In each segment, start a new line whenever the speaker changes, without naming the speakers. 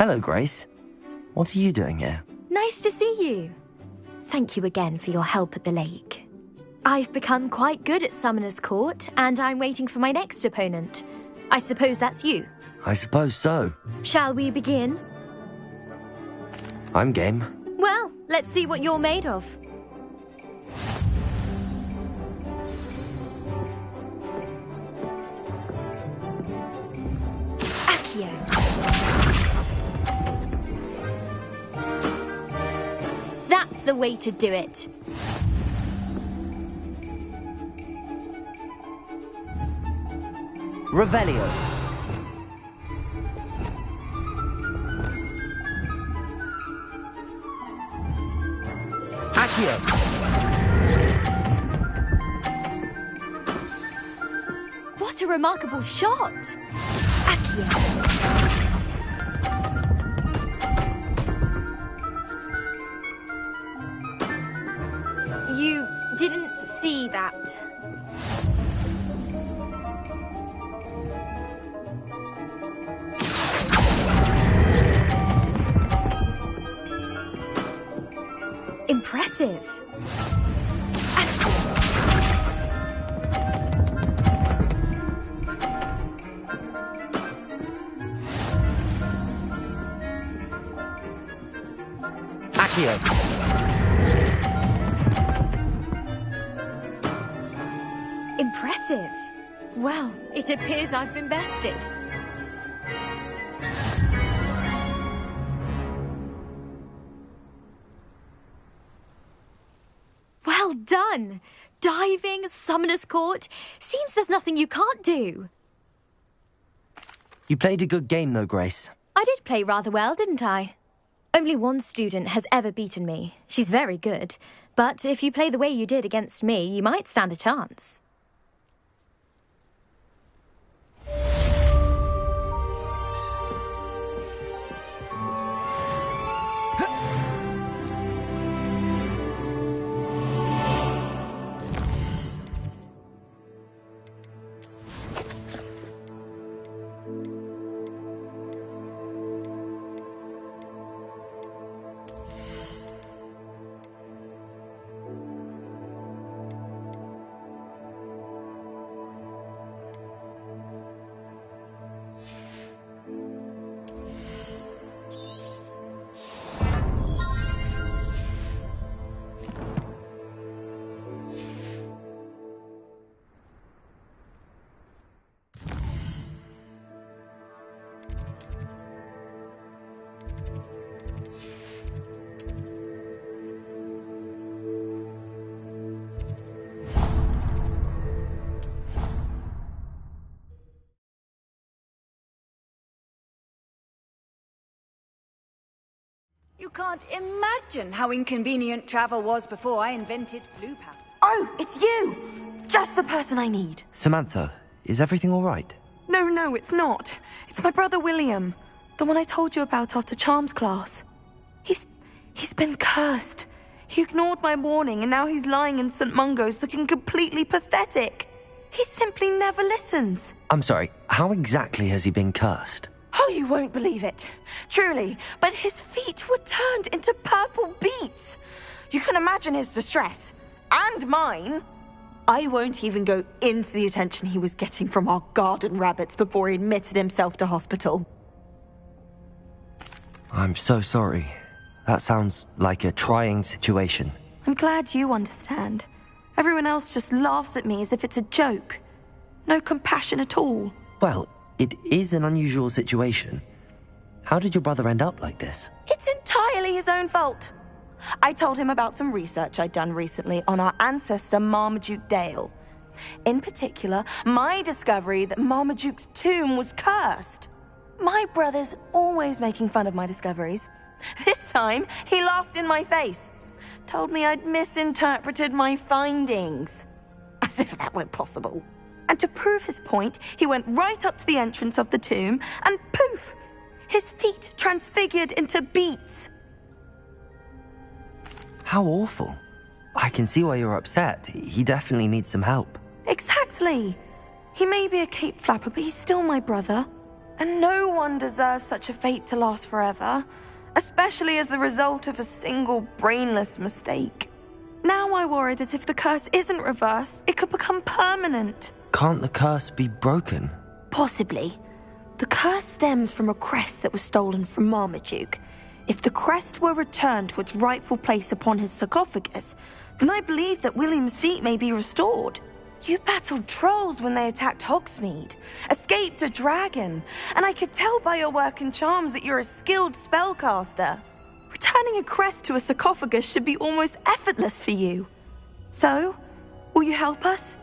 Hello, Grace. What are you doing here?
Nice to see you. Thank you again for your help at the lake. I've become quite good at Summoner's Court, and I'm waiting for my next opponent. I suppose that's you.
I suppose so.
Shall we begin?
I'm game.
Well, let's see what you're made of. Accio. That's the way to do it.
Revelio. Accio.
What a remarkable shot! Accio. You didn't see that. Impressive.
Accio.
Impressive. Well, it appears I've been bested. Well done! Diving, Summoner's Court. Seems there's nothing you can't do.
You played a good game, though, Grace.
I did play rather well, didn't I? Only one student has ever beaten me. She's very good. But if you play the way you did against me, you might stand a chance.
You can't imagine how inconvenient travel was before I invented flu powder.
Oh, it's you! Just the person I need.
Samantha, is everything all right?
No, it's not. It's my brother William. The one I told you about after Charms class. He's been cursed. He ignored my warning and now he's lying in St. Mungo's looking completely pathetic. He simply never listens.
I'm sorry, how exactly has he been cursed?
Oh, you won't believe it. Truly, but his feet were turned into purple beets. You can imagine his distress. And mine. I won't even go into the attention he was getting from our garden rabbits before he admitted himself to hospital.
I'm so sorry. That sounds like a trying situation.
I'm glad you understand. Everyone else just laughs at me as if it's a joke. No compassion at all.
Well, it is an unusual situation. How did your brother end up like this?
It's entirely his own fault. I told him about some research I'd done recently on our ancestor Marmaduke Dale. In particular, my discovery that Marmaduke's tomb was cursed. My brother's always making fun of my discoveries. This time, he laughed in my face. Told me I'd misinterpreted my findings. As if that were possible. And to prove his point, he went right up to the entrance of the tomb and poof! His feet transfigured into beets.
How awful. I can see why you're upset. He definitely needs some help.
Exactly. He may be a cape flapper, but he's still my brother. And no one deserves such a fate to last forever, especially as the result of a single brainless mistake. Now I worry that if the curse isn't reversed, it could become permanent.
Can't the curse be broken?
Possibly. The curse stems from a crest that was stolen from Marmaduke. If the crest were returned to its rightful place upon his sarcophagus, then I believe that William's feet may be restored. You battled trolls when they attacked Hogsmeade, escaped a dragon, and I could tell by your work and charms that you're a skilled spellcaster. Returning a crest to a sarcophagus should be almost effortless for you. So, will you help us?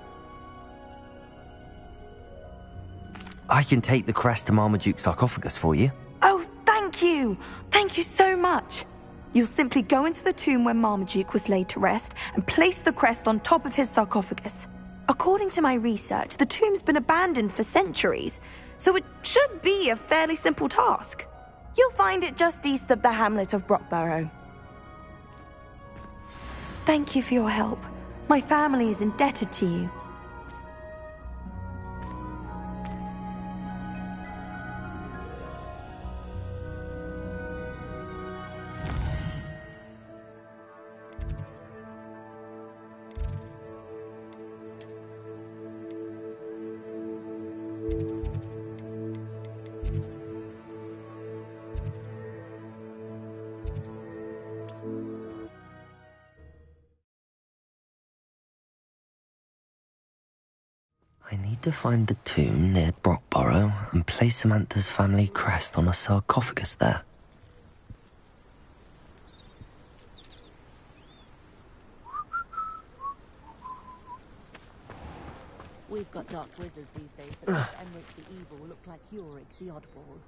I can take the crest to Marmaduke's sarcophagus for you.
Oh, thank you! Thank you so much! You'll simply go into the tomb where Marmaduke was laid to rest and place the crest on top of his sarcophagus. According to my research, the tomb's been abandoned for centuries, so it should be a fairly simple task. You'll find it just east of the hamlet of Brockborough. Thank you for your help. My family is indebted to you.
I need to find the tomb near Brockborough and place Samantha's family crest on a sarcophagus there.
We've got dark wizards these days that make Emmerich the Evil look like Yorick the Oddball.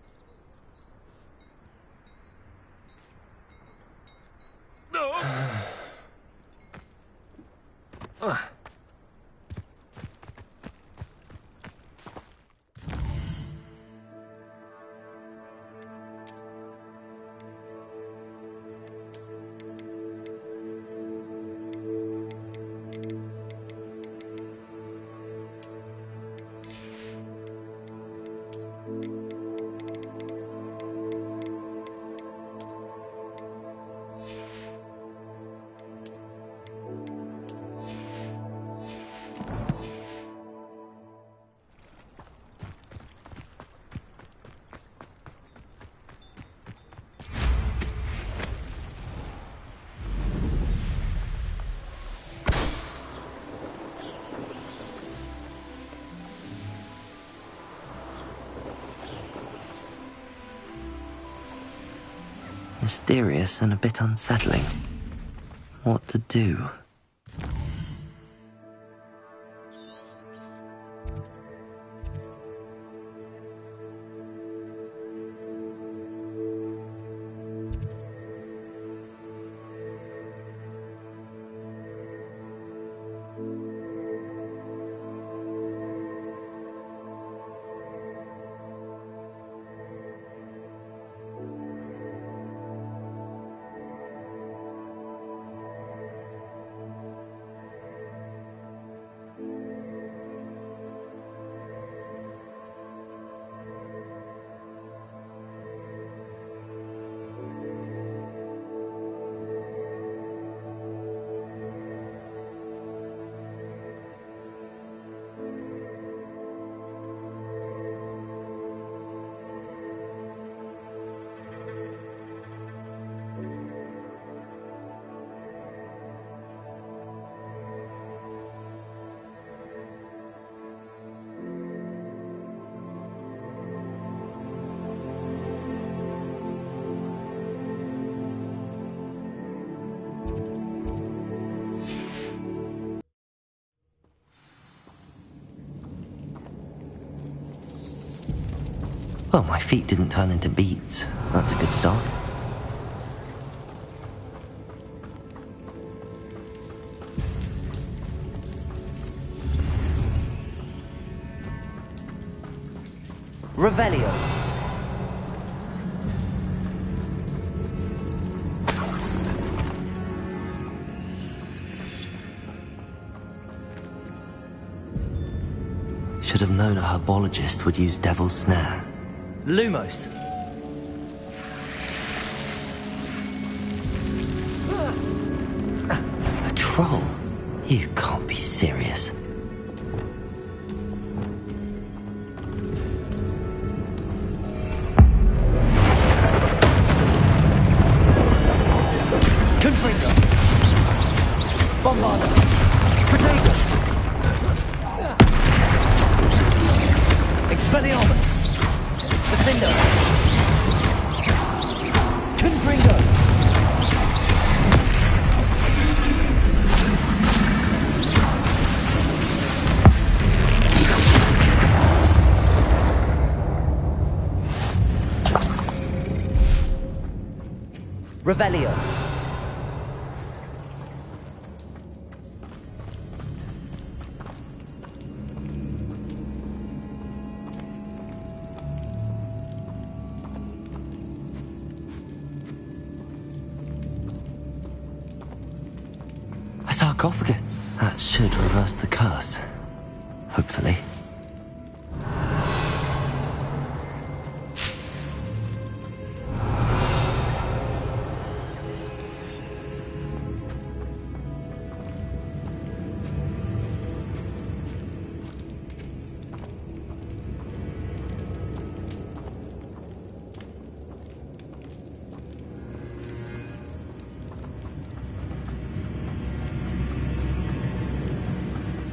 Mysterious and a bit unsettling. What to do? Well, my feet didn't turn into beads. That's a good start. Revelio. Should have known a herbologist would use Devil's Snare. Lumos. A troll? You can't be serious. Confringo. Bombarda. Protego. Expelliarmus. Defender. Confringo. Revelio. A sarcophagus. That should reverse the curse. Hopefully.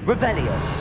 Revelio.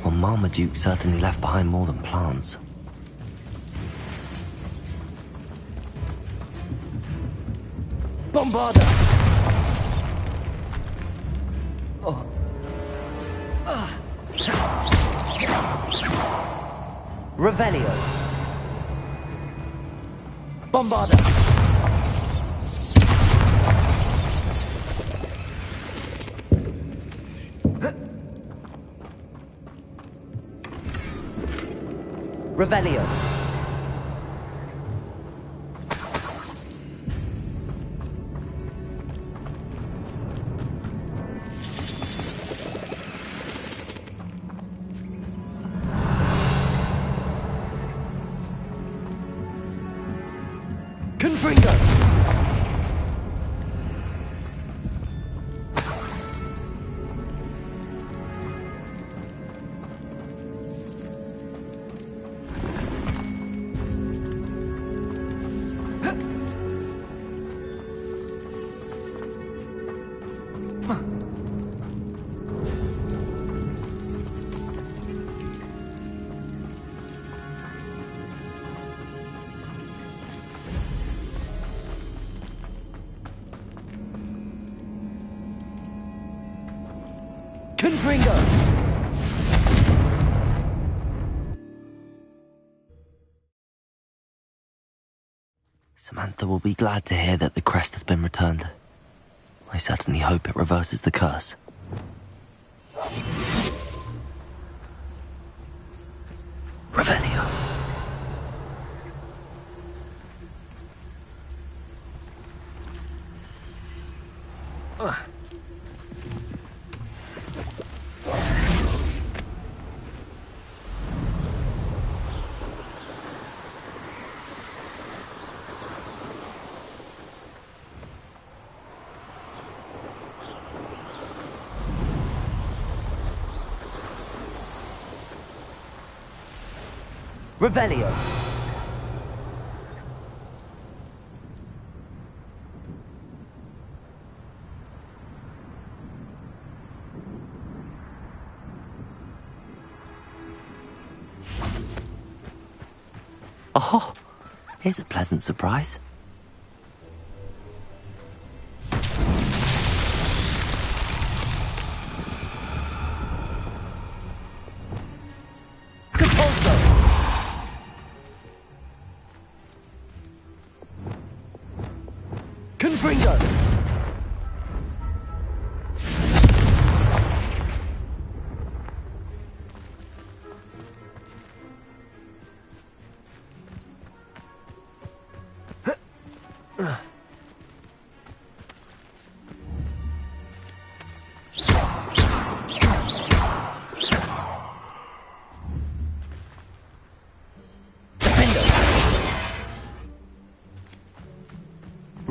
Well, Marmaduke certainly left behind more than plants. Bombarda! Oh. Revelio. Bombarda! Revelio. Confringo. Confringo! Samantha will be glad to hear that the crest has been returned. I certainly hope it reverses the curse. Revelio. Revelio. Oh, here's a pleasant surprise.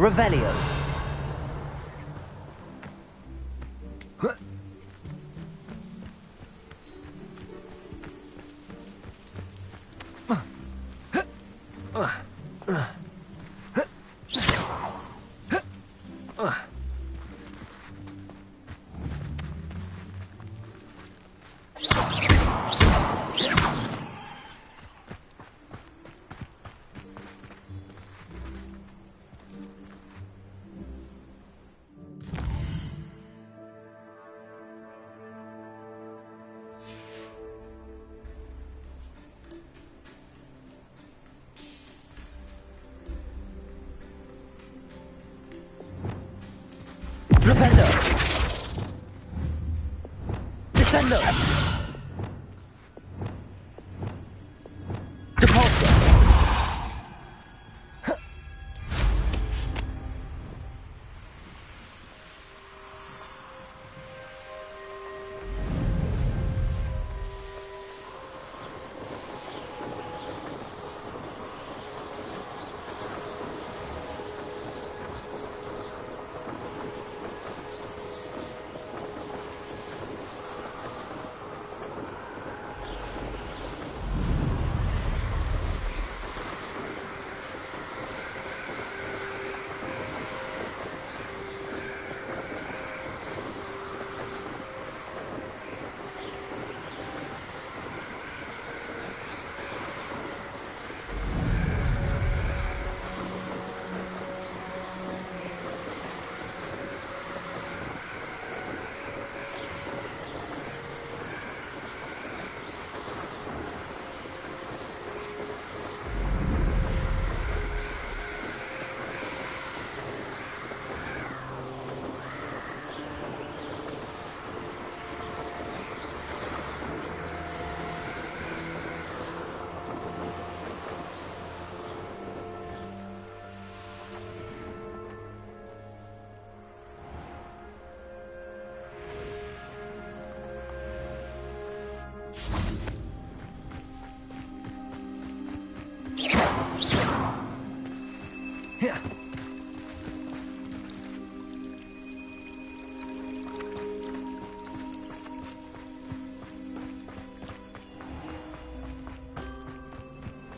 Revelio. Flipendo! Descendo! Depulso!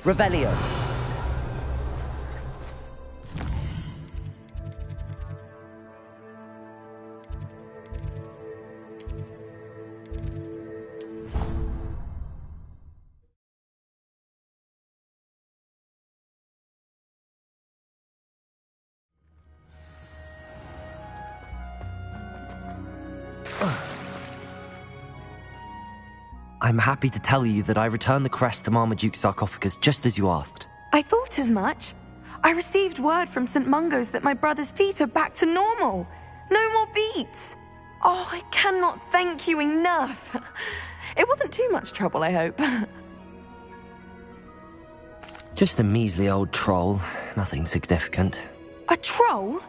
Revelio. I'm happy to tell you that I returned the crest to Marmaduke's sarcophagus just as you asked.
I thought as much. I received word from St. Mungo's that my brother's feet are back to normal. No more beats. Oh, I cannot thank you enough. It wasn't too much trouble, I hope.
Just a measly old troll, nothing significant.
A troll?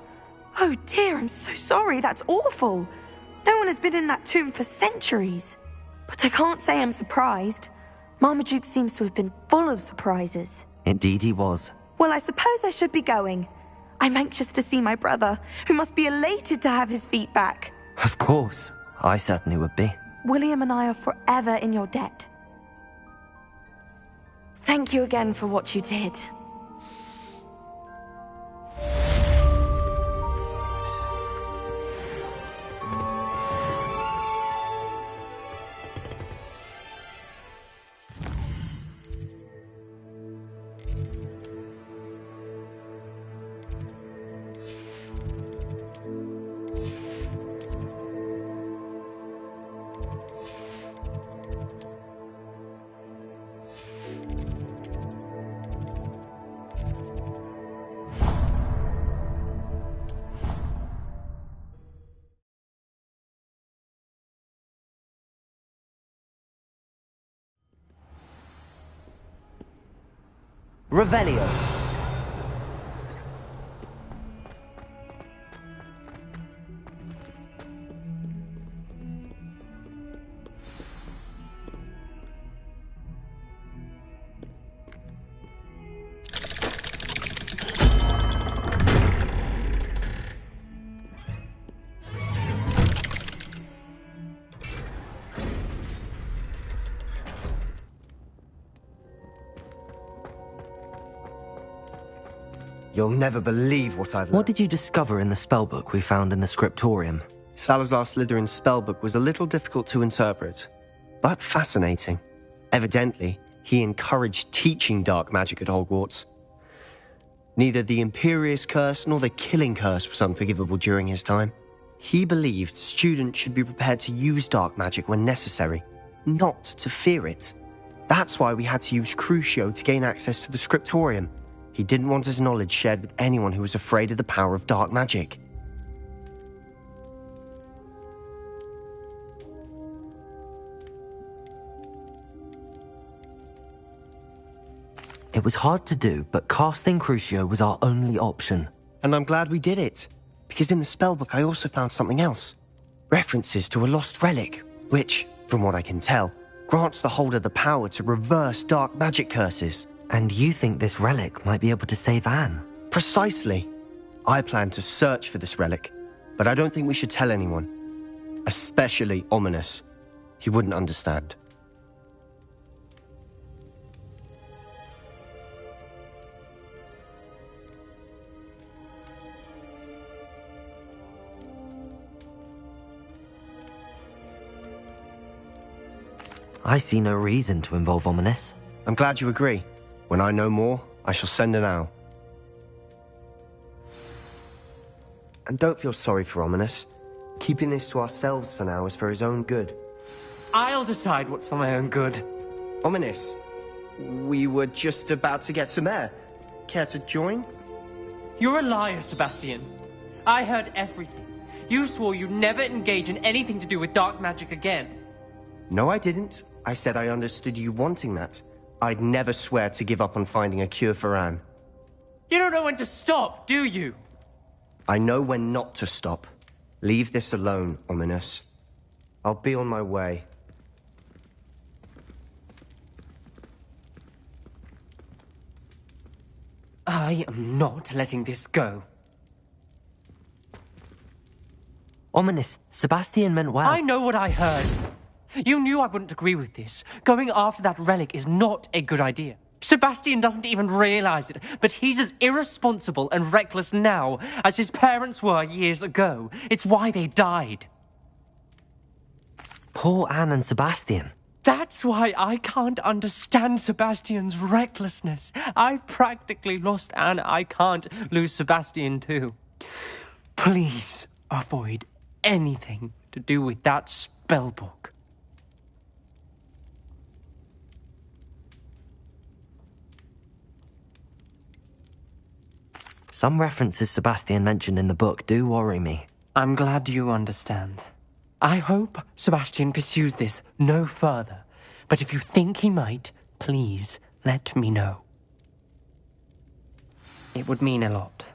Oh dear, I'm so sorry, that's awful. No one has been in that tomb for centuries. But I can't say I'm surprised. Marmaduke seems to have been full of surprises.
Indeed he was.
Well, I suppose I should be going. I'm anxious to see my brother, who must be elated to have his feet back.
Of course, I certainly would be.
William and I are forever in your debt. Thank you again for what you did.
Revelio.
You'll never believe what I've learned.
What did you discover in the spellbook we found in the scriptorium?
Salazar Slytherin's spellbook was a little difficult to interpret, but fascinating. Evidently, he encouraged teaching dark magic at Hogwarts. Neither the Imperious Curse nor the Killing Curse was unforgivable during his time. He believed students should be prepared to use dark magic when necessary, not to fear it. That's why we had to use Crucio to gain access to the scriptorium. He didn't want his knowledge shared with anyone who was afraid of the power of dark magic.
It was hard to do, but casting Crucio was our only option.
And I'm glad we did it, because in the spellbook I also found something else. References to a lost relic, which, from what I can tell, grants the holder the power to reverse dark magic curses.
And you think this relic might be able to save Anne?
Precisely. I plan to search for this relic, but I don't think we should tell anyone. Especially Ominous. He wouldn't understand.
I see no reason to involve Ominous.
I'm glad you agree. When I know more, I shall send an owl. And don't feel sorry for Ominous. Keeping this to ourselves for now is for his own good.
I'll decide what's for my own good.
Ominous, we were just about to get some air. Care to join?
You're a liar, Sebastian. I heard everything. You swore you'd never engage in anything to do with dark magic again.
No, I didn't. I said I understood you wanting that. I'd never swear to give up on finding a cure for Anne.
You don't know when to stop, do you?
I know when not to stop. Leave this alone, Ominous. I'll be on my way.
I am not letting this go.
Ominous, Sebastian meant well.
I know what I heard. You knew I wouldn't agree with this. Going after that relic is not a good idea. Sebastian doesn't even realize it, but he's as irresponsible and reckless now as his parents were years ago. It's why they died.
Poor Anne and Sebastian.
That's why I can't understand Sebastian's recklessness. I've practically lost Anne. I can't lose Sebastian too. Please avoid anything to do with that spellbook.
Some references Sebastian mentioned in the book do worry me.
I'm glad you understand. I hope Sebastian pursues this no further, but if you think he might, please let me know. It would mean a lot.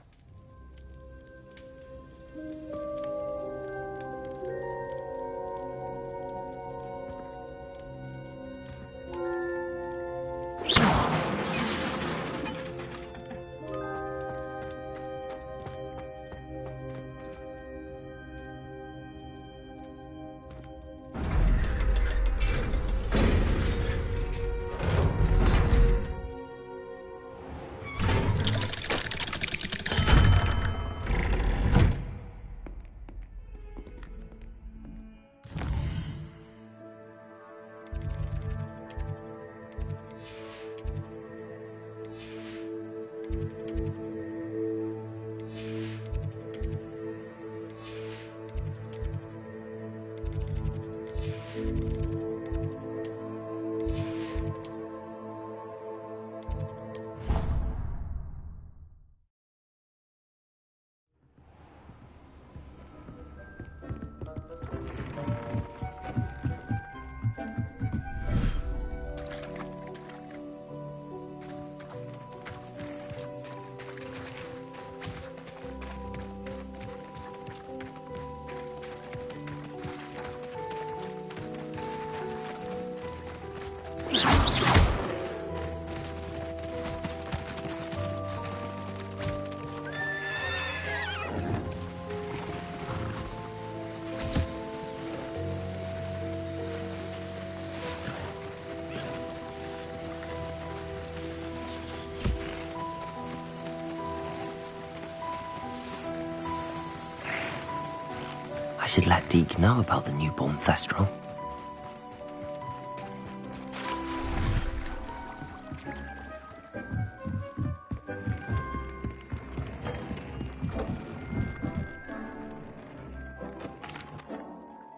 should let Deke know about the newborn Thestral.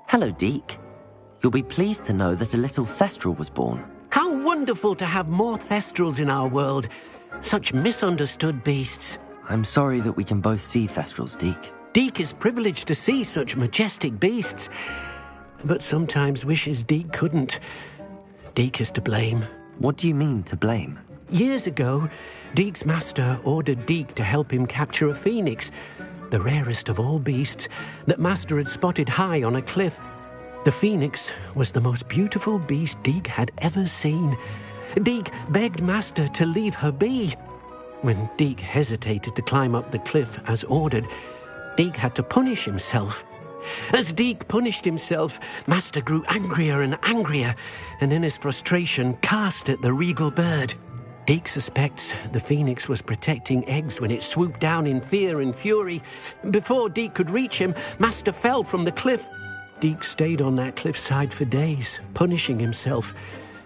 Hello, Deke. You'll be pleased to know that a little Thestral was born.
How wonderful to have more Thestrals in our world. Such misunderstood beasts.
I'm sorry that we can both see Thestrals, Deke.
Deke is privileged to see such majestic beasts, but sometimes wishes Deke couldn't. Deke is to blame.
What do you mean, to blame?
Years ago, Deke's master ordered Deke to help him capture a phoenix, the rarest of all beasts, that master had spotted high on a cliff. The phoenix was the most beautiful beast Deke had ever seen. Deke begged master to leave her be. When Deke hesitated to climb up the cliff as ordered, Deke had to punish himself. As Deke punished himself, master grew angrier and angrier, and in his frustration cast at the regal bird. Deke suspects the phoenix was protecting eggs when it swooped down in fear and fury. Before Deke could reach him, master fell from the cliff. Deke stayed on that cliffside for days, punishing himself,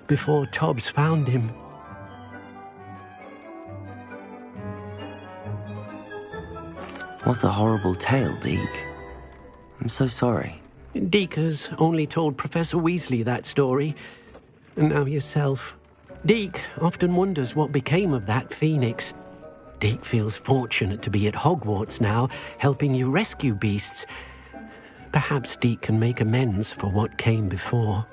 before Tobbs found him.
What a horrible tale, Deke. I'm so sorry.
Deke has only told Professor Weasley that story, and now yourself. Deke often wonders what became of that phoenix. Deke feels fortunate to be at Hogwarts now, helping you rescue beasts. Perhaps Deke can make amends for what came before.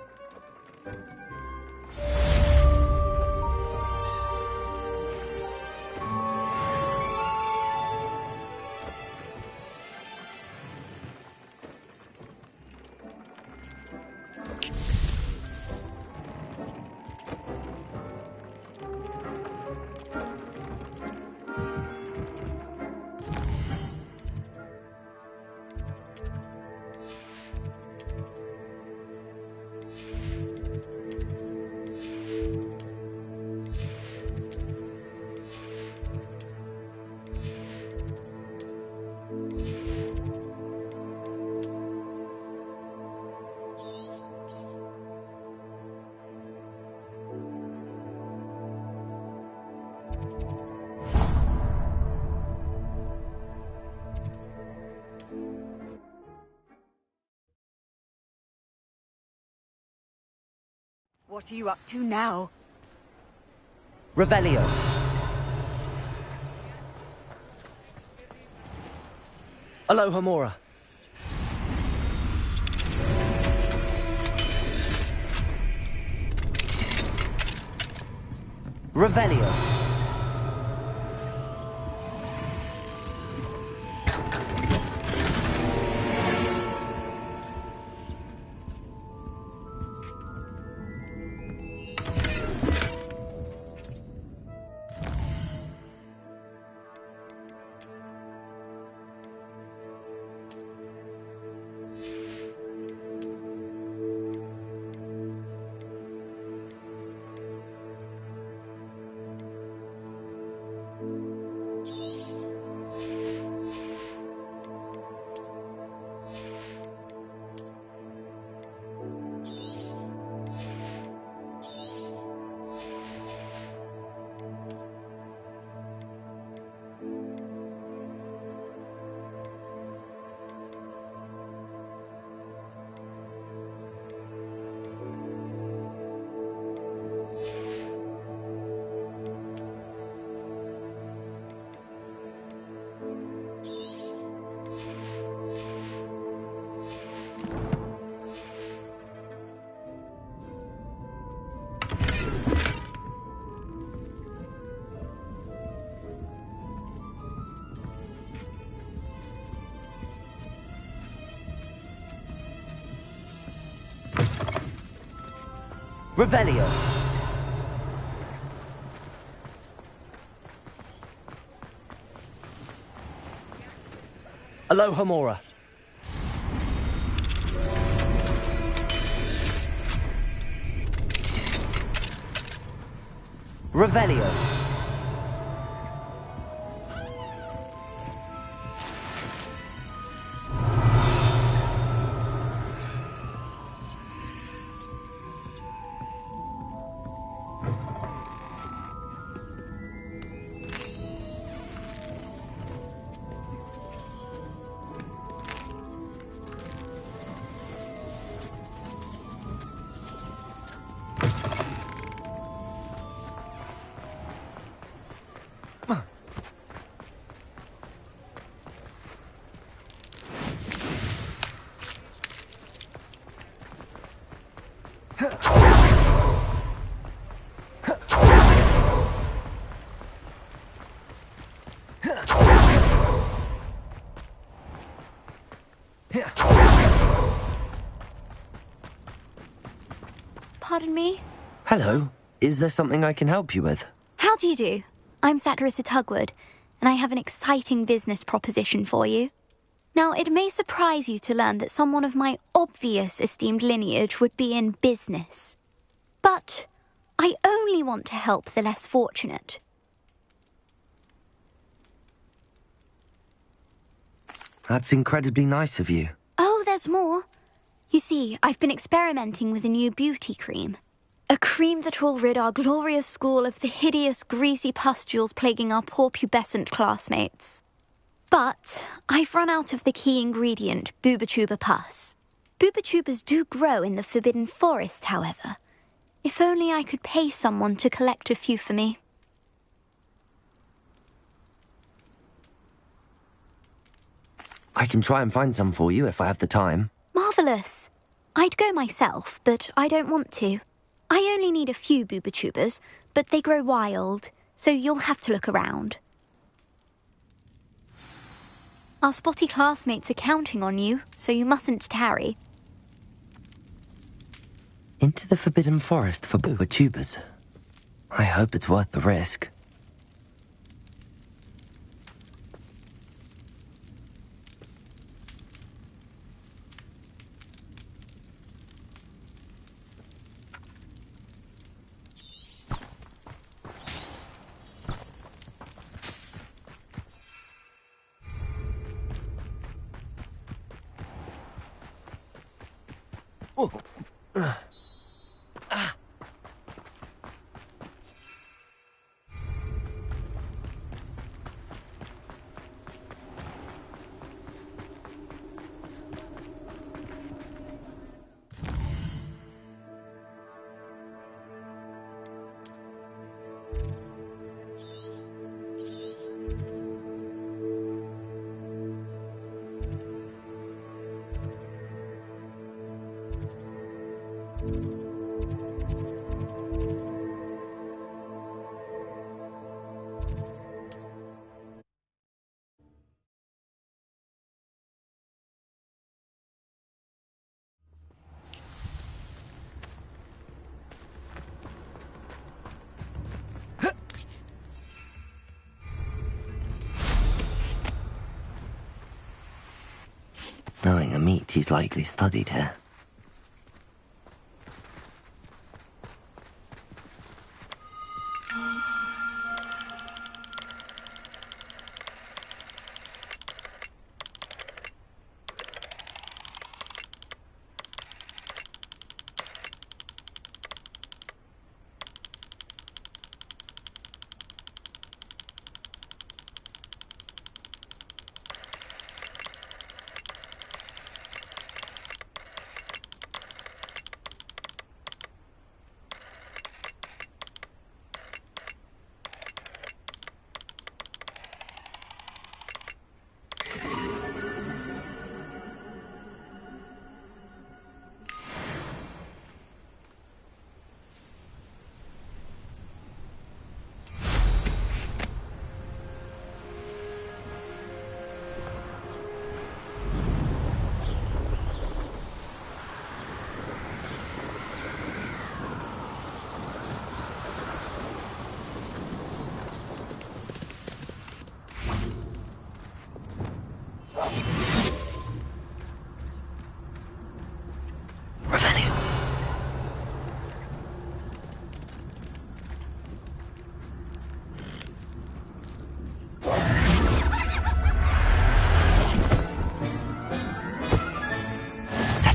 What are you up to now?
Revelio. Alohomora. Revelio. Revelio. Alohomora. Revelio.
Pardon me?
Hello. Is there something I can help you with?
How do you do? I'm Satirissa Tugwood, and I have an exciting business proposition for you. Now, it may surprise you to learn that someone of my obvious esteemed lineage would be in business. But I only want to help the less fortunate.
That's incredibly nice of you.
Oh, there's more. You see, I've been experimenting with a new beauty cream. A cream that will rid our glorious school of the hideous, greasy pustules plaguing our poor pubescent classmates. But I've run out of the key ingredient, booba-tuba pus. Booba-tubas do grow in the Forbidden Forest, however. If only I could pay someone to collect a few for me.
I can try and find some for you if I have the time.
Marvellous. I'd go myself, but I don't want to. I only need a few booba-tubas, but they grow wild, so you'll have to look around. Our spotty classmates are counting on you, so you mustn't tarry.
Into the Forbidden Forest for booba-tubas. I hope it's worth the risk. Knowing a meat, he's likely studied here.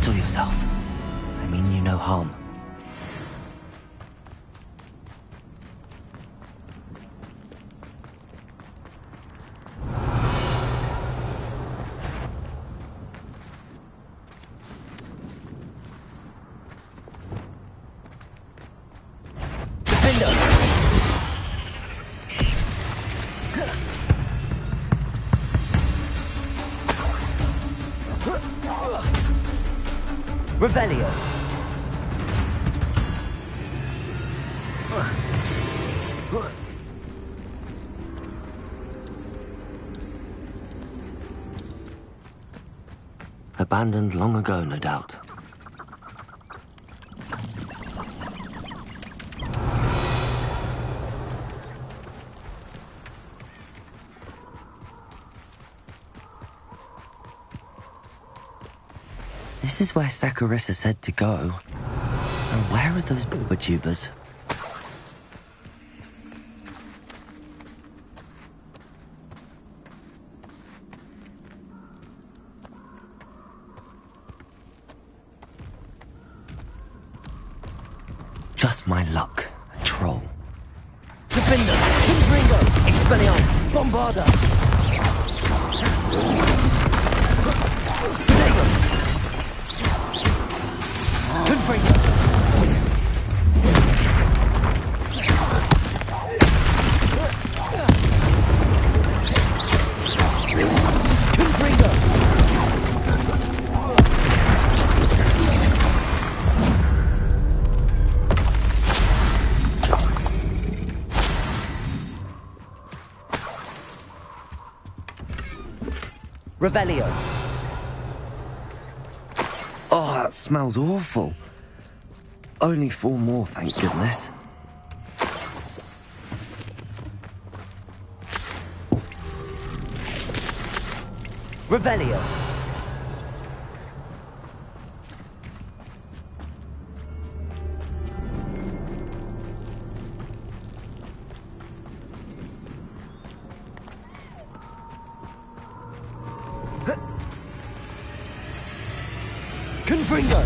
Yourself. I mean you no harm. Revelio. Abandoned long ago, no doubt. This is where Saccharissa said to go. And where are those tubers? Just my luck. A troll.
Defender! Confringo! Expelliarmus! Bombarda! Protego! Confringo! Confringo! Revelio.
Oh, that smells awful. Only 4 more, thank goodness.
Revelio. Confringo.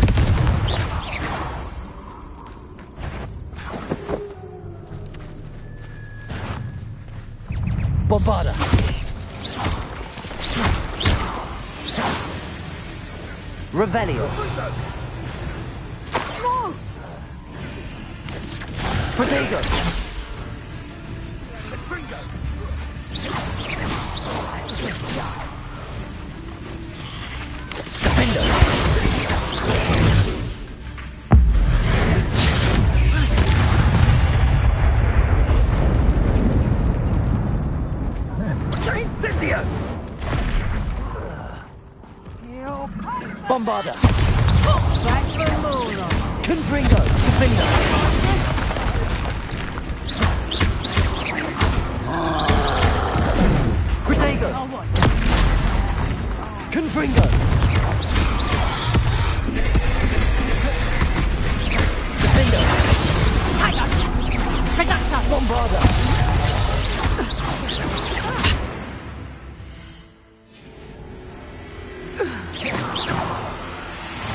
Bombarda. Revelio. Protego. Defender. Bombarda. Confringo. Defender. Protego. Confringo. Defender. Bombarda.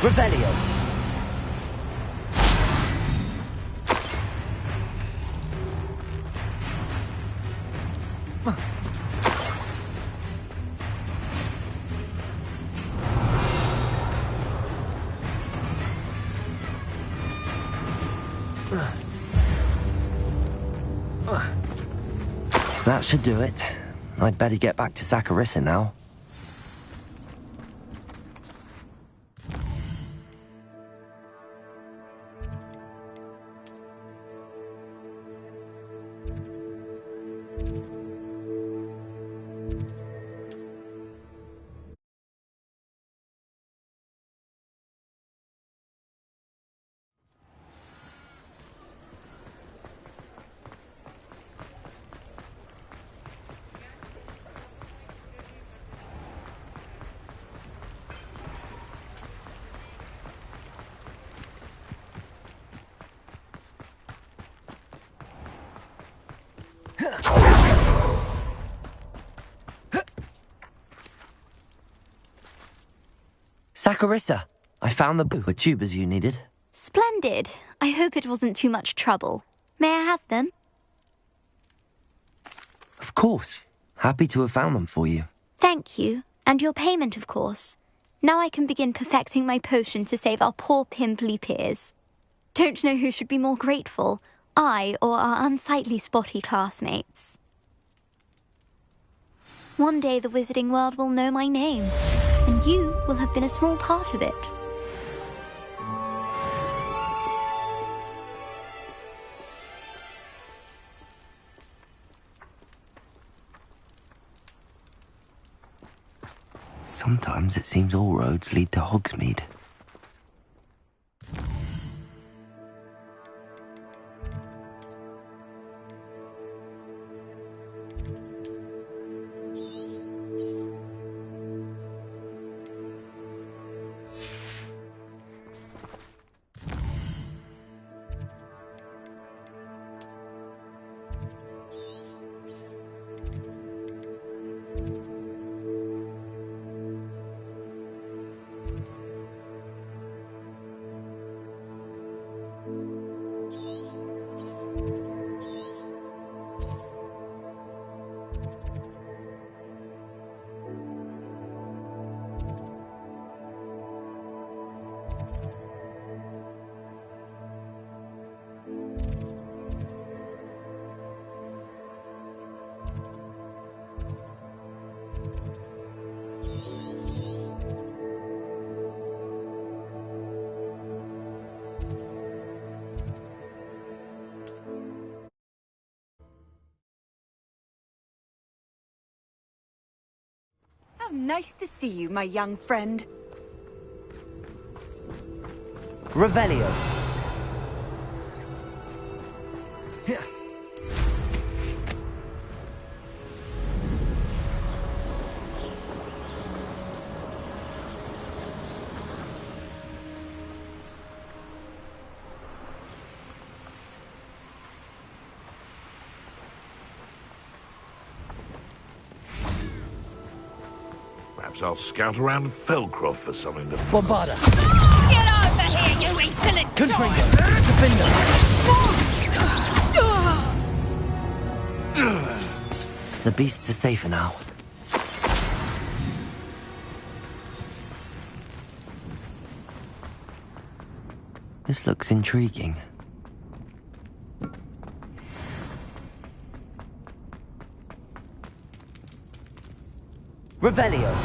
Revelio.
That should do it. I'd better get back to Saccharissa now. Saccharissa, I found the tubers you needed.
Splendid. I hope it wasn't too much trouble. May I have them?
Of course. Happy to have found them for you.
Thank you. And your payment, of course. Now I can begin perfecting my potion to save our poor pimply peers. Don't know who should be more grateful, I or our unsightly spotty classmates. One day the wizarding world will know my name, and you will have been a small part of it.
Sometimes it seems all roads lead to Hogsmeade.
How nice to see you, my young friend.
Revelio.
Perhaps I'll scout around Felcroft for something to...
Bombarda.
Get over here, you insolent
Confringo. Defender.
The beasts are safer now. This looks intriguing.
Revelio.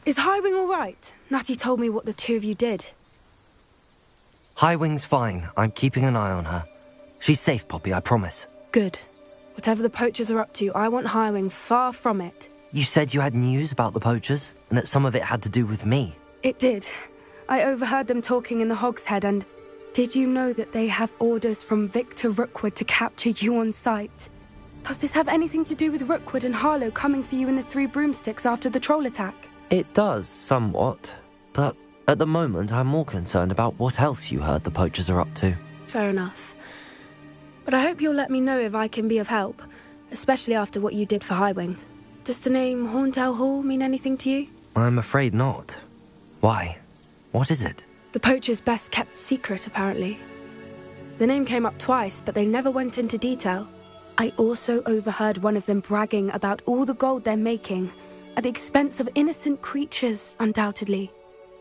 Is Highwing all right? Natty told me what the two of you did.
Highwing's fine. I'm keeping an eye on her. She's safe, Poppy, I promise.
Good. Whatever the poachers are up to, I want Highwing far from it.
You said you had news about the poachers, and that some of it had to do with me.
It did. I overheard them talking in the Hogshead, and did you know that they have orders from Victor Rookwood to capture you on sight? Does this have anything to do with Rookwood and Harlow coming for you in the Three Broomsticks after the troll attack?
It does, somewhat. But at the moment, I'm more concerned about what else you heard the poachers are up to.
Fair enough. But I hope you'll let me know if I can be of help, especially after what you did for Highwing. Does the name Horndale Hall mean anything to you?
I'm afraid not. Why? What is it?
The poachers' best kept secret, apparently. The name came up twice, but they never went into detail. I also overheard one of them bragging about all the gold they're making, at the expense of innocent creatures, undoubtedly.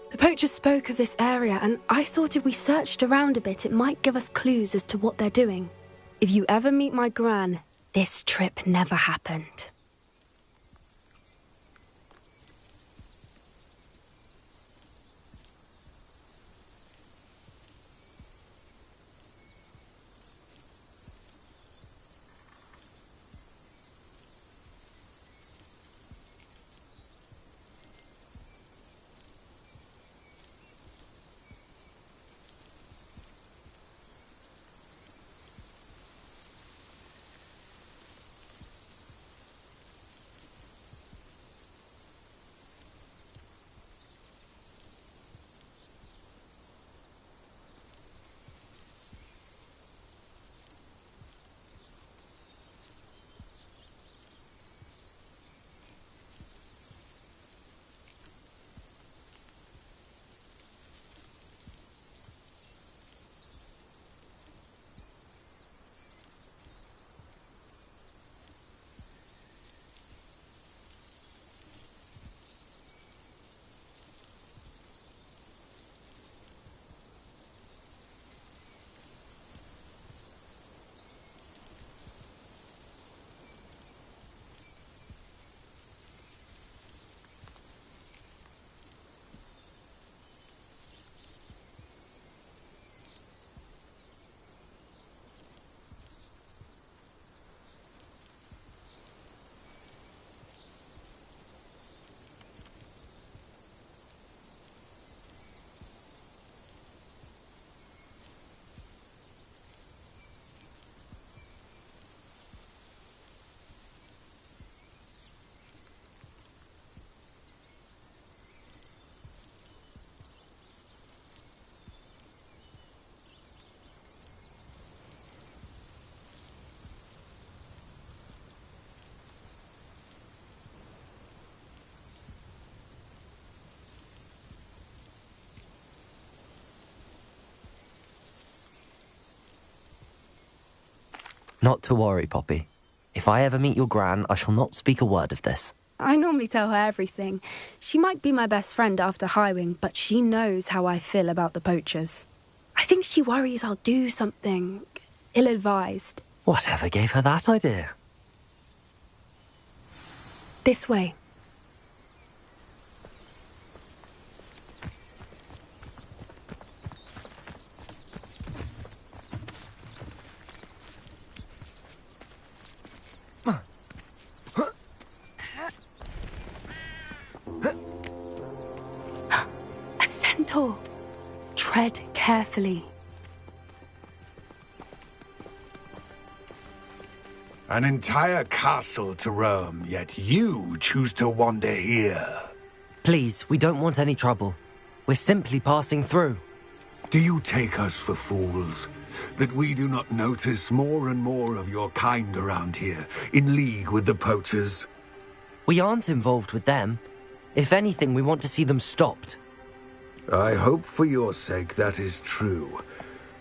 The poachers spoke of this area, and I thought if we searched around a bit, it might give us clues as to what they're doing. If you ever meet my gran, this trip never happened.
Not to worry, Poppy. If I ever meet your gran, I shall not speak a word of this.
I normally tell her everything. She might be my best friend after Highwing, but she knows how I feel about the poachers. I think she worries I'll do something ill-advised.
Whatever gave her that idea?
This way. A centaur. Tread carefully.
An entire castle to roam, yet you choose to wander here.
Please, we don't want any trouble. We're simply passing through.
Do you take us for fools? That we do not notice more and more of your kind around here, in league with the poachers?
We aren't involved with them. If anything, we want to see them stopped.
I hope for your sake that is true.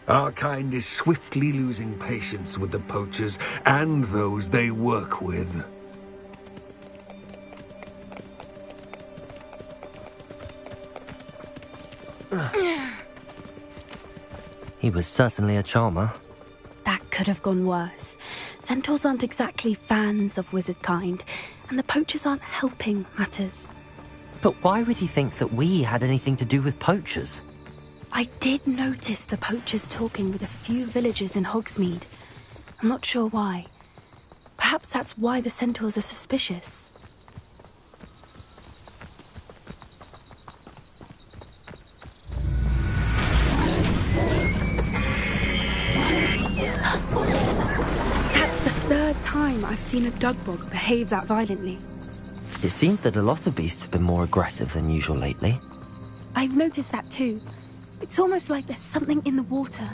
Our kind is swiftly losing patience with the poachers and those they work with.
He was certainly a charmer.
That could have gone worse. Centaurs aren't exactly fans of wizard kind, and the poachers aren't helping matters.
But why would he think that we had anything to do with poachers?
I did notice the poachers talking with a few villagers in Hogsmeade. I'm not sure why. Perhaps that's why the centaurs are suspicious. That's the third time I've seen a dugbog behave that violently.
It seems that a lot of beasts have been more aggressive than usual lately.
I've noticed that too. It's almost like there's something in the water.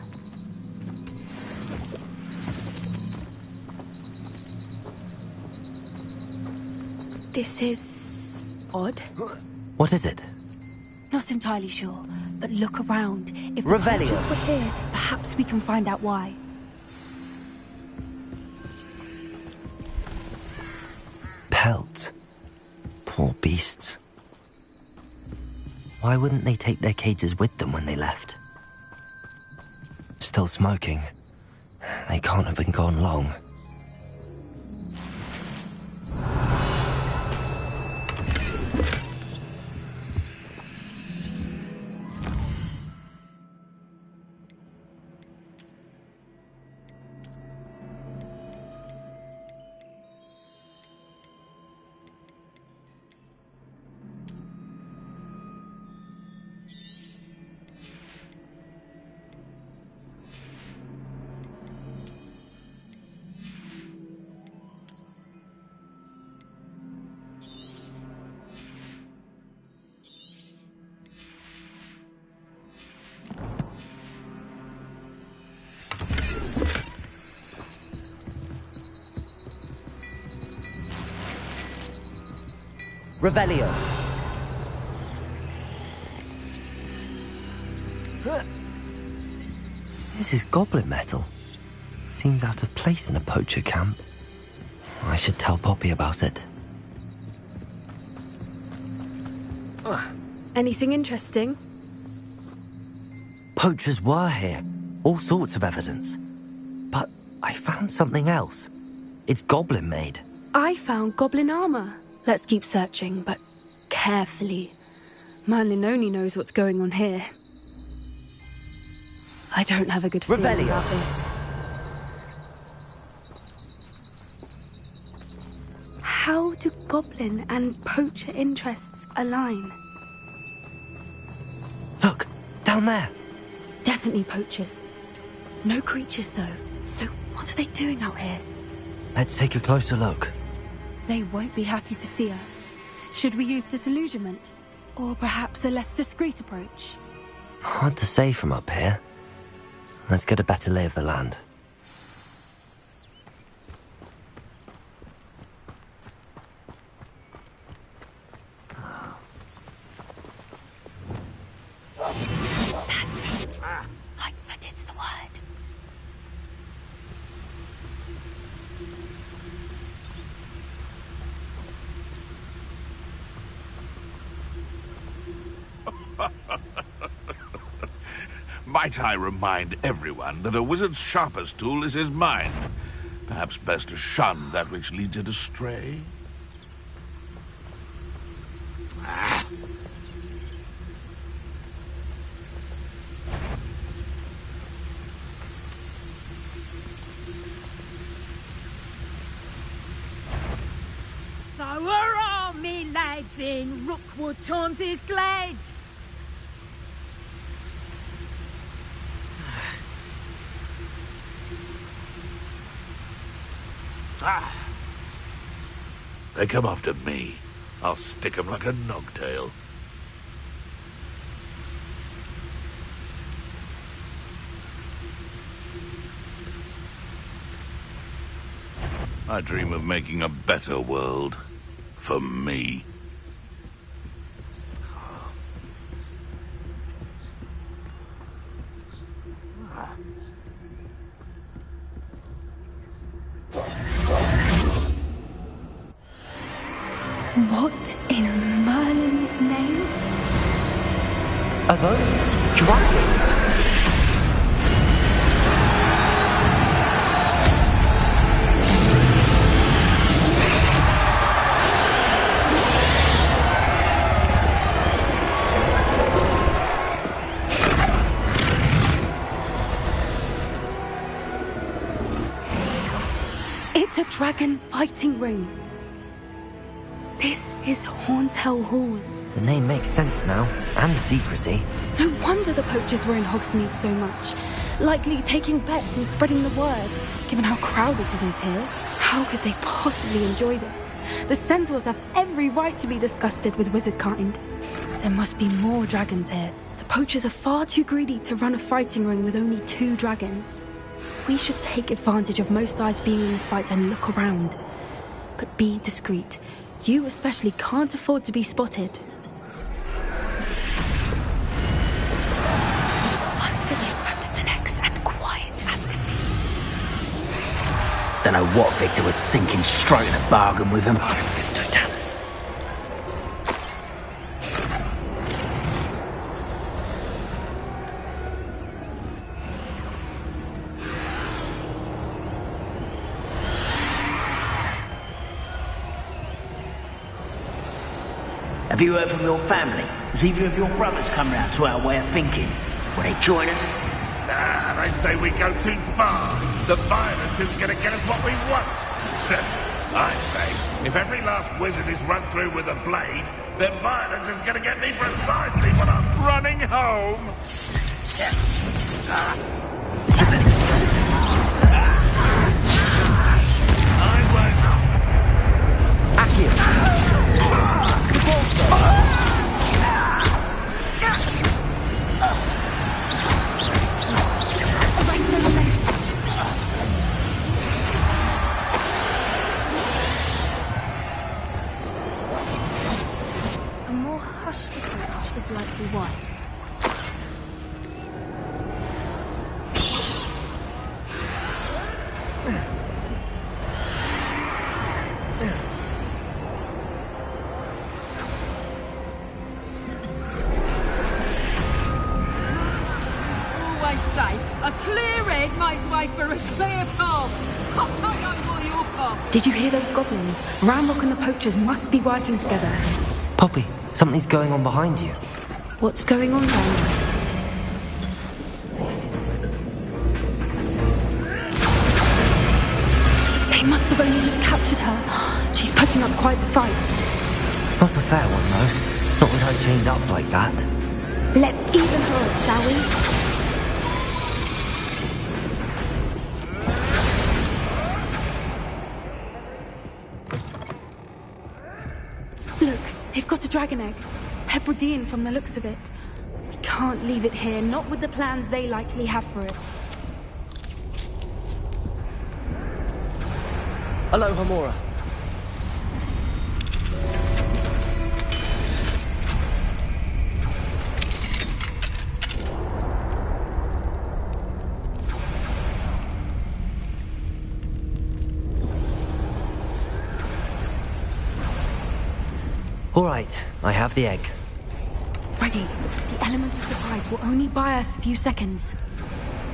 This is odd.
What is it?
Not entirely sure, but look around. If the
Revelio.
poachers were here, perhaps we can find out why.
Pelt. Poor beasts. Why wouldn't they take their cages with them when they left? Still smoking. They can't have been gone long.
Revelio.
This is goblin metal. Seems out of place in a poacher camp. I should tell Poppy about it.
Anything interesting?
Poachers were here. All sorts of evidence. But I found something else. It's goblin made.
I found goblin armor. Let's keep searching, but carefully. Merlin only knows what's going on here. I don't have a good feeling
Revelio.
about this. How do goblin and poacher interests align?
Look, down there.
Definitely poachers. No creatures, though. So what are they doing out here?
Let's take a closer look.
They won't be happy to see us. Should we use disillusionment? Or perhaps a less discreet approach?
Hard to say from up here. Let's get a better lay of the land.
That's it. Lightfooted's the word.
Might I remind everyone that a wizard's sharpest tool is his mind? Perhaps best to shun that which leads it astray? Ah.
So are all me lads in Rookwood Toms's glade.
They come after me. I'll stick 'em like a nogtail. I dream of making a better world. For me.
What in Merlin's name?
Are those dragons?
It's a dragon fighting ring. This is Hauntel Hall.
The name makes sense now, and the secrecy.
No wonder the poachers were in Hogsmeade so much. Likely taking bets and spreading the word, given how crowded it is here. How could they possibly enjoy this? The centaurs have every right to be disgusted with wizard kind. There must be more dragons here. The poachers are far too greedy to run a fighting ring with only 2 dragons. We should take advantage of most eyes being in the fight and look around. But be discreet. You especially can't afford to be spotted. One foot in front of the next and quiet as can be.
Don't know what Victor was sinking straight in a bargain with him.
Let's do it, Dallas.
Have you heard from your family? Has either of your brothers come round to our way of thinking? Will they join us?
Nah, they say we go too far. The violence isn't going to get us what we want. I say, if every last wizard is run through with a blade, then violence is going to get me precisely when I'm running home. I won't.
Accio!
A more hushed approach is likely wise.
Always say, a clear head makes way for a clear path. I don't know what you're for.
Did you hear those goblins? Ramrock and the poachers must be working together.
Poppy, something's going on behind you.
What's going on down there? They must have only just captured her. She's putting up quite the fight.
Not a fair one, though. Not with her chained up like that.
Let's even her up, shall we? Look, they've got a dragon egg. Hebridean from the looks of it. We can't leave it here, not with the plans they likely have for it.
Hello, Hamora.
All right, I have the egg.
Ready. The element of surprise will only buy us a few seconds.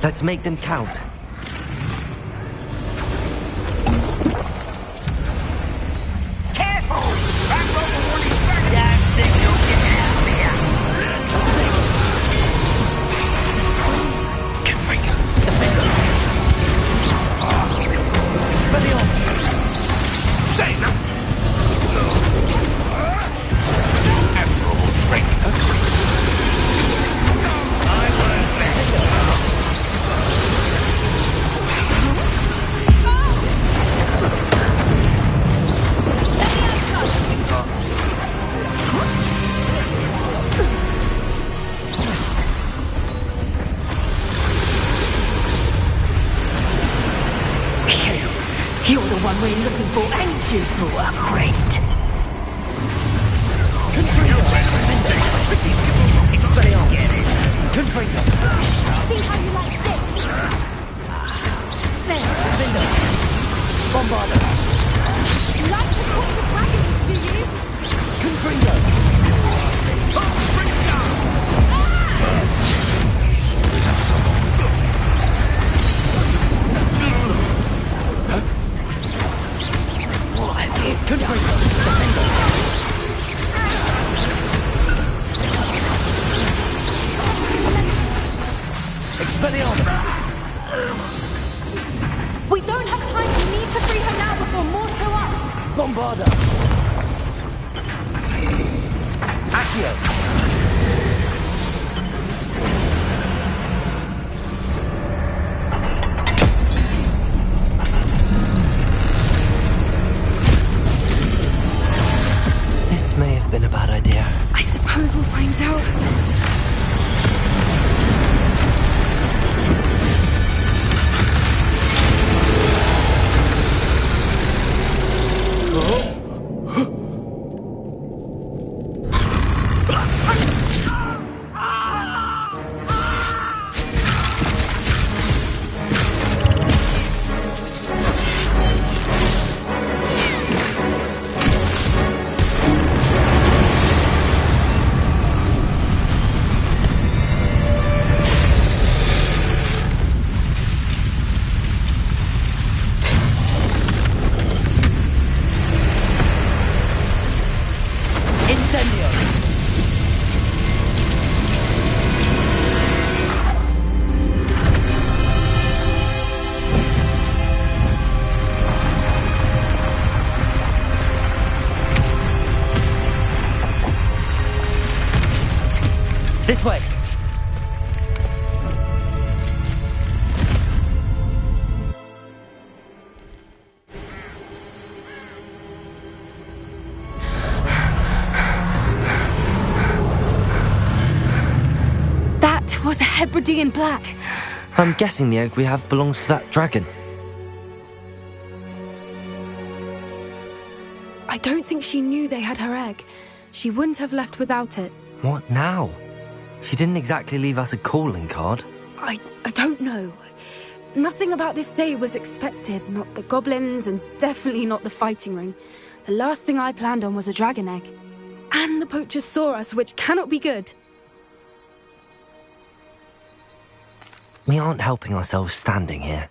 Let's make them count.
Careful! That robber warning started. That signal, get out of here.
Confringo. Defender. Expelliarmus.
Dana! Admirable training. I learned that.
You're the one we're looking for, ain't you, poor friend?
Expelliarmus. Confringo.
See how you like this?
There. Defender. Bombarder.
You like to talk to dragons, do you?
Confringo.
What have you done?
Expelliarmus.
We don't have time. We need to free her now before more show up.
Bombarder. Accio. This may have been a bad idea.
I suppose we'll find out.
This way.
That was a Hebridean black.
I'm guessing the egg we have belongs to that dragon.
I don't think she knew they had her egg. She wouldn't have left without it.
What now? She didn't exactly leave us a calling card.
I don't know. Nothing about this day was expected. Not the goblins, and definitely not the fighting ring. The last thing I planned on was a dragon egg. And the poachers saw us, which cannot be good.
We aren't helping ourselves standing here.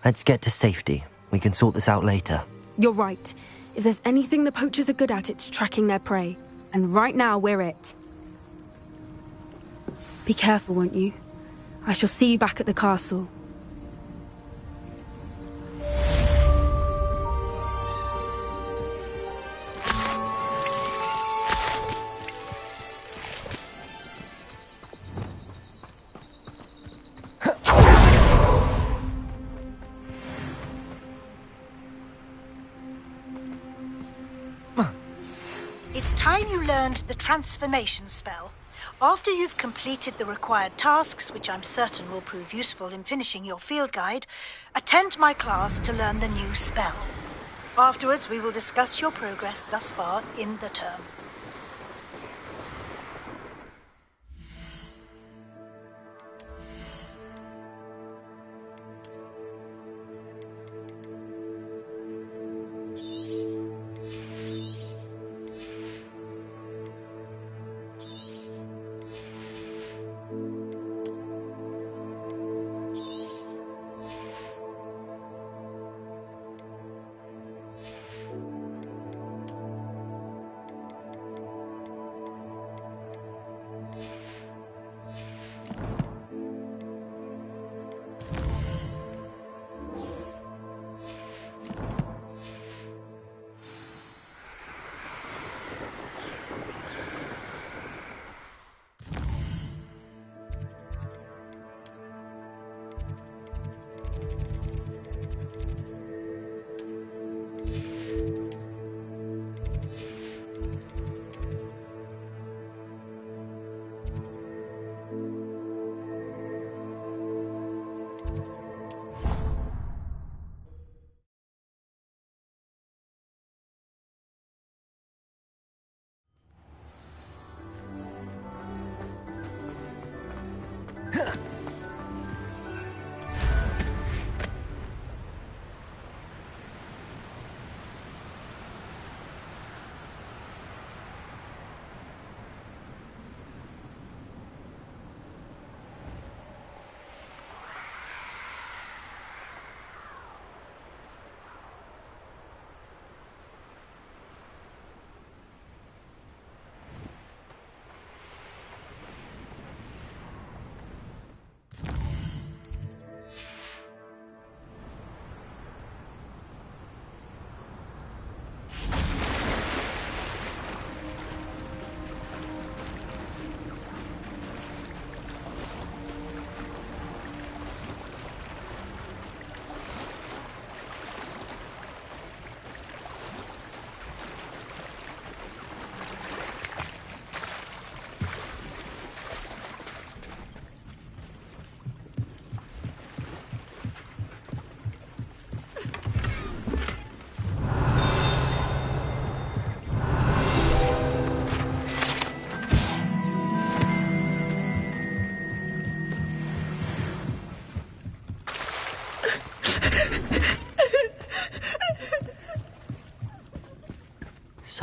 Let's get to safety. We can sort this out later.
You're right. If there's anything the poachers are good at, it's tracking their prey. And right now, we're it. Be careful, won't you? I shall see you back at the castle.
It's time you learned the transformation spell. After you've completed the required tasks, which I'm certain will prove useful in finishing your field guide, attend my class to learn the new spell. Afterwards, we will discuss your progress thus far in the term.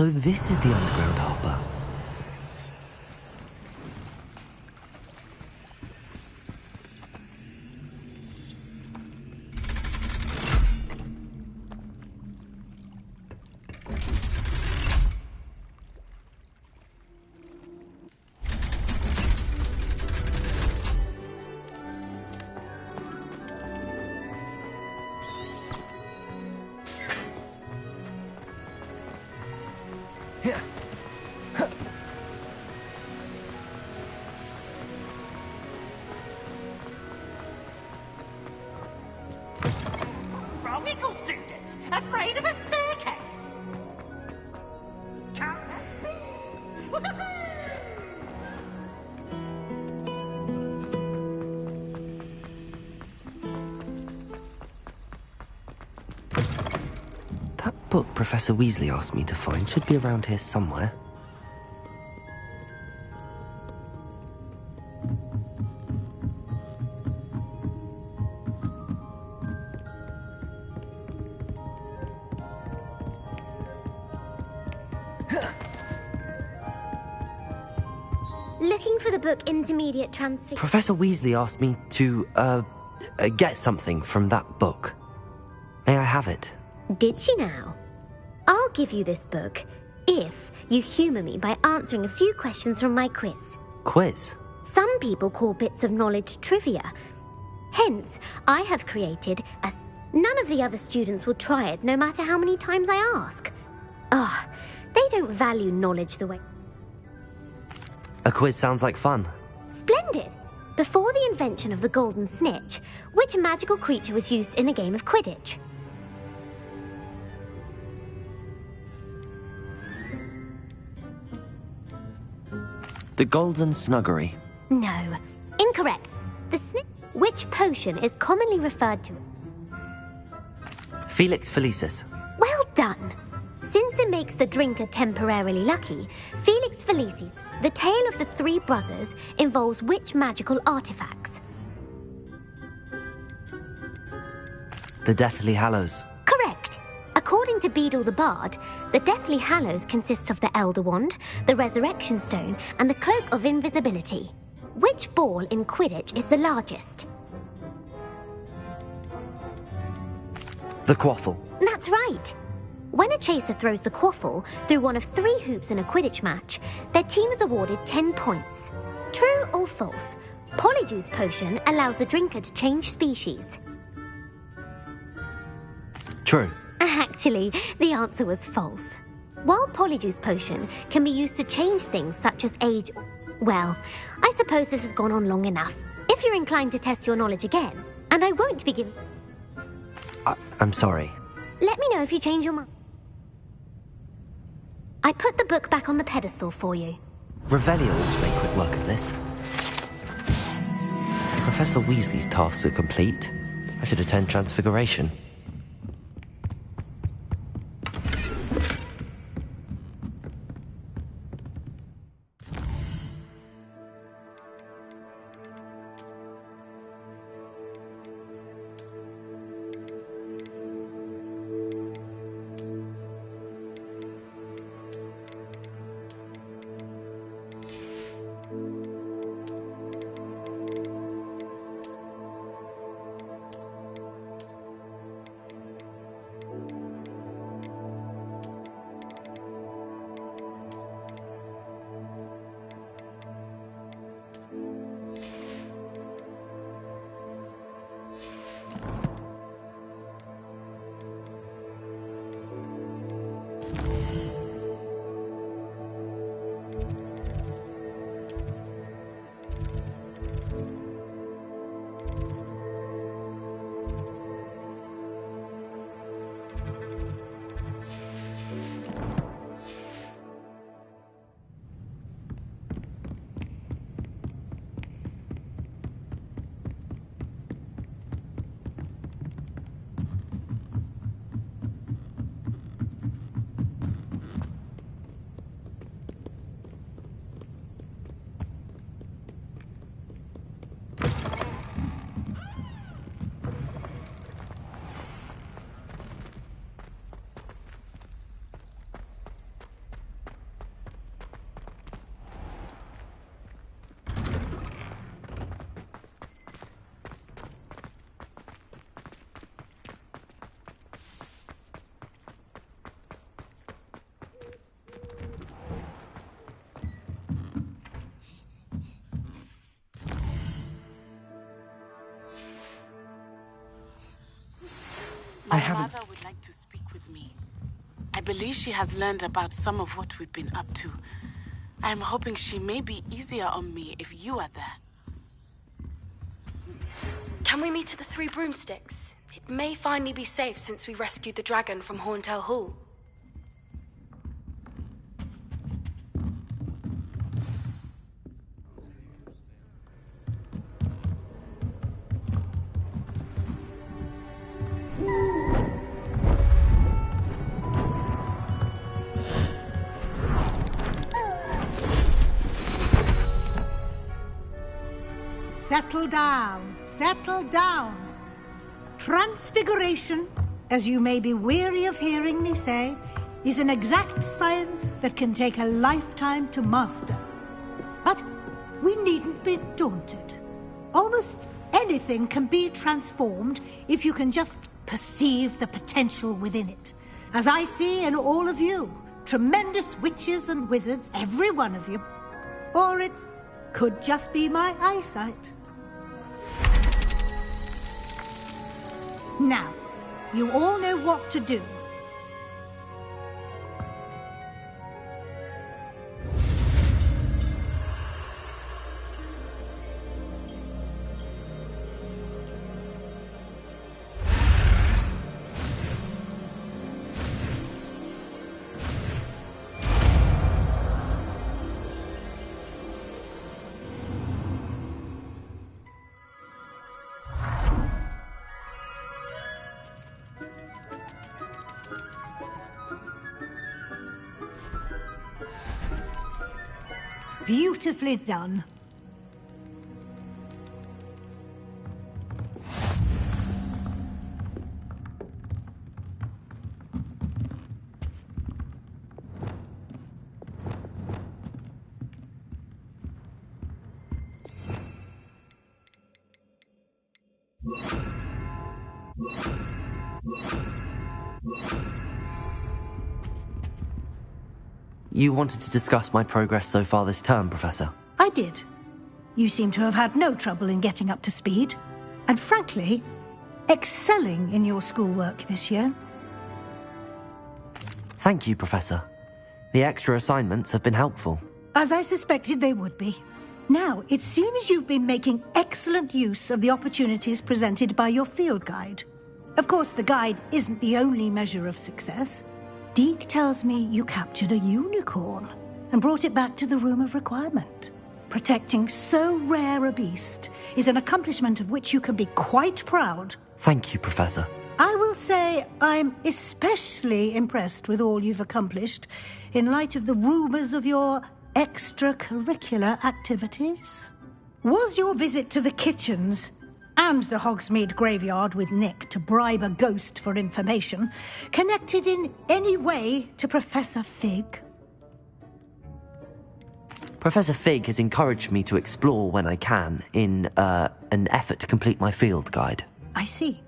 So this is the underground harbour.
Wrong students, afraid of a staircase.
That book Professor Weasley asked me to find should be around here somewhere.
Looking for the book Intermediate Transfiguration.
Professor Weasley asked me to, get something from that book. May I have it?
Did she now? I'll give you this book if you humour me by answering a few questions from my quiz.
Quiz?
Some people call bits of knowledge trivia. Hence, I have created none of the other students will try it no matter how many times I ask. Ugh, they don't value knowledge the way...
A quiz sounds like fun.
Splendid! Before the invention of the golden snitch, which magical creature was used in a game of Quidditch?
The Golden Snuggery.
No. Incorrect. The snitch... Which potion is commonly referred to?
Felix Felicis.
Well done! Since it makes the drinker temporarily lucky, Felix Felicis, the tale of the three brothers, involves which magical artifacts?
The Deathly Hallows.
Correct! According to Beedle the Bard, the Deathly Hallows consists of the Elder Wand, the Resurrection Stone, and the Cloak of Invisibility. Which ball in Quidditch is the largest?
The Quaffle.
That's right! When a chaser throws the quaffle through one of 3 hoops in a Quidditch match, their team is awarded 10 points. True or false? Polyjuice Potion allows the drinker to change species.
True.
Actually, the answer was false. While Polyjuice Potion can be used to change things such as age... Well, I suppose this has gone on long enough. If you're inclined to test your knowledge again, and I won't be giving...
I'm sorry.
Let me know if you change your mind. I put the book back on the pedestal for you.
Revelio ought to make quick work of this. Professor Weasley's tasks are complete. I should attend Transfiguration.
I
My
haven't...
mother would like to speak with me. I believe she has learned about some of what we've been up to. I'm hoping she may be easier on me if you are there.
Can we meet at the Three Broomsticks? It may finally be safe since we rescued the dragon from Horntail Hall.
Settle down, settle down. Transfiguration, as you may be weary of hearing me say, is an exact science that can take a lifetime to master. But we needn't be daunted. Almost anything can be transformed if you can just perceive the potential within it. As I see in all of you, tremendous witches and wizards, every one of you. Or it could just be my eyesight. Now, you all know what to do. Beautifully done.
You wanted to discuss my progress so far this term, Professor?
I did. You seem to have had no trouble in getting up to speed. And frankly, excelling in your schoolwork this year.
Thank you, Professor. The extra assignments have been helpful.
As I suspected they would be. Now, it seems you've been making excellent use of the opportunities presented by your field guide. Of course, the guide isn't the only measure of success. Deke tells me you captured a unicorn and brought it back to the Room of Requirement. Protecting so rare a beast is an accomplishment of which you can be quite proud.
Thank you, Professor.
I will say I'm especially impressed with all you've accomplished in light of the rumors of your extracurricular activities. Was your visit to the kitchens and the Hogsmeade graveyard with Nick to bribe a ghost for information connected in any way to Professor Fig?
Professor Fig has encouraged me to explore when I can in an effort to complete my field guide.
I see.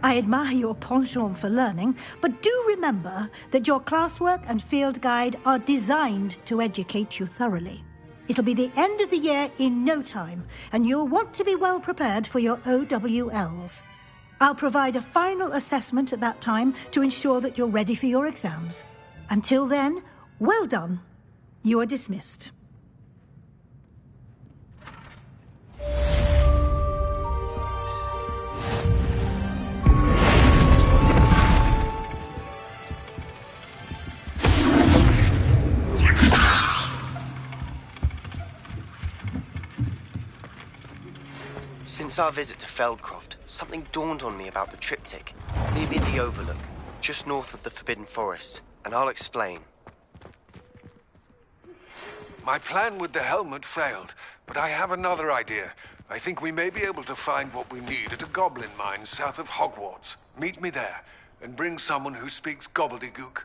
I admire your penchant for learning, but do remember that your classwork and field guide are designed to educate you thoroughly. It'll be the end of the year in no time, and you'll want to be well prepared for your OWLs. I'll provide a final assessment at that time to ensure that you're ready for your exams. Until then, well done. You are dismissed.
Since our visit to Feldcroft, something dawned on me about the triptych. Meet me at the Overlook, just north of the Forbidden Forest, and I'll explain.
My plan with the helmet failed, but I have another idea. I think we may be able to find what we need at a goblin mine south of Hogwarts. Meet me there, and bring someone who speaks gobbledygook.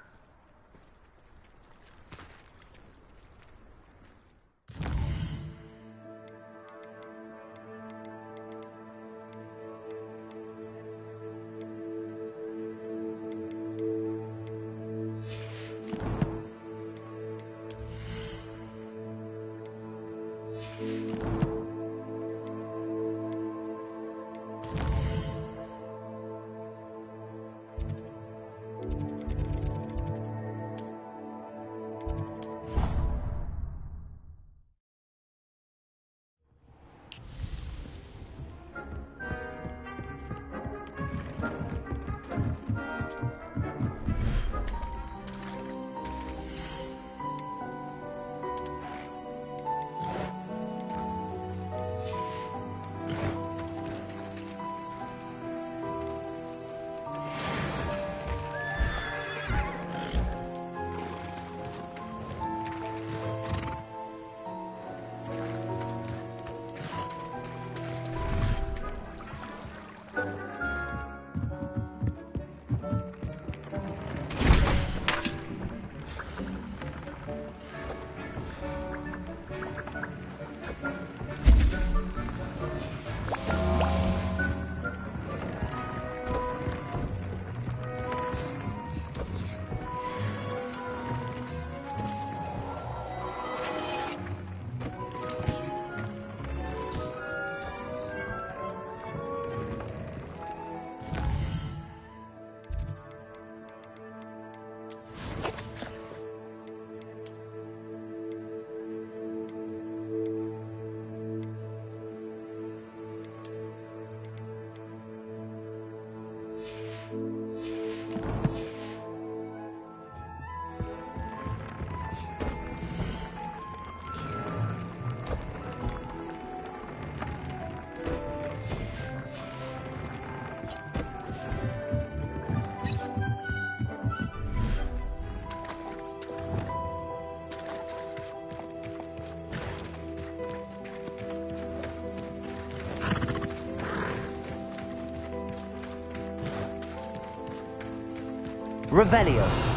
Revelio.